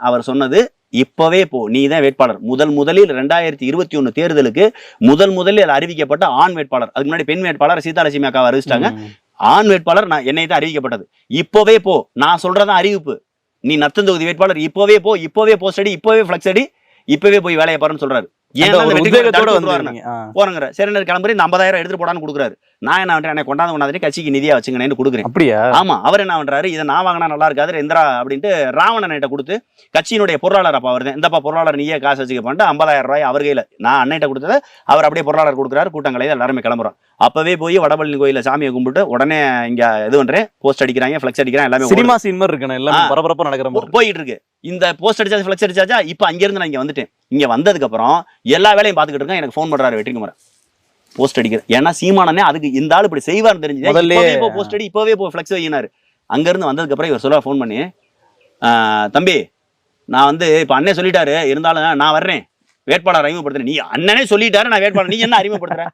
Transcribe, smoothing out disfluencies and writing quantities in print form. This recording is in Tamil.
அவர் சொன்னது இப்பவே போ, நீ தான் வேட்பாளர். முதலில் 2021 தேர்தலுக்கு முதலில் அறிவிக்கப்பட்ட ஆண் வேட்பாளர். அதுக்கு முன்னாடி பெண் வேட்பாளர் சீதாலட்சுமி அக்காவை அறிவிச்சிட்டாங்க. ஆண் வேட்பாளர் நான் என்னை தான் அறிவிக்கப்பட்டது. இப்பவே போ, நான் சொல்றதான் அறிவிப்பு. நீ நத்தம் தொகுதி வேட்பாளர், இப்பவே போ, இப்பவே போஸ்ட் அடி, இப்பவே ஃபிளக்ஸ் அடி, இப்பவே போய் வேலையை பாருன்னு சொல்றாரு. போறங்க சரி கிளம்புற இந்த 50,000 எடுத்துட்டு போடான்னு கொடுக்குறாரு. நான் என்ன பண்றேன், கொண்டாந்து கட்சிக்கு நிதியா வச்சுங்கன்னு கொடுக்குறேன். அப்படியா? ஆமா. அவர் என்ன பண்றாரு, இதை நான் வாங்கினா நல்லா இருக்காது இந்திரா அப்படின்ட்டு ராவணன் கொடுத்து கட்சியினுடைய பொருளாளர் அப்பா வருது, இந்தப்பா பொருளாளர் நீயே காசு வச்சுக்க பண்ணிட்டு 50,000 ரூபாய் அவர் கையில நான் அண்ணன்ட்ட கொடுத்தது அவர் அப்படியே பொருளாளர் கொடுக்குறாரு. கூட்டங்களை எல்லாருமே கிளம்புறோம். அப்பவே போய் வடபழனி கோயில சாமியை கும்பிட்டு உடனே இங்க இது பண்றேன், போஸ்ட் அடிக்கிறாங்க, ஃபிளக்ஸ் அடிக்கிறாங்க. எல்லாமே சினிமா சீன் மாதிரி இருக்கு, எல்லாம் பரபரப்பா நடக்கிற மாதிரி போயிட்டு இருக்கு. இந்த போஸ்ட் அடிச்சாச்சு, ஃபிளக்ஸ் அடிச்சாச்சா, இப்ப அங்க இருந்து நான் இங்க வந்துட்டேன். இங்க வந்ததுக்கு அப்புறம் எல்லா வேலையும் பாத்துக்கிட்டு இருக்கேன். எனக்கு போன் பண்றாரு வெற்றிக்குமார், போஸ்ட் அடிக்கிறேன். ஏன்னா சீமானனே அதுக்கு இந்த ஆள் இப்படி செய்வார்னு தெரிஞ்சு இப்பவே போ போஸ்ட் அடி, இப்பவே போ ஃபிளக்ஸ் வையினாரு. அங்க இருந்து வந்ததுக்கு அப்புறம் இவர் சொல்ல போன் பண்ணி, தம்பி நான் இப்ப அண்ணே சொல்லிட்டாரு, இருந்தாலும் நான் வர்றேன், வேட்பாளர் அறிமுகப்படுத்துறேன். நீ அண்ணனே சொல்லிட்டாரு, நான் வேட்பாளர், நீ என்ன அறிமுகப்படுத்துற?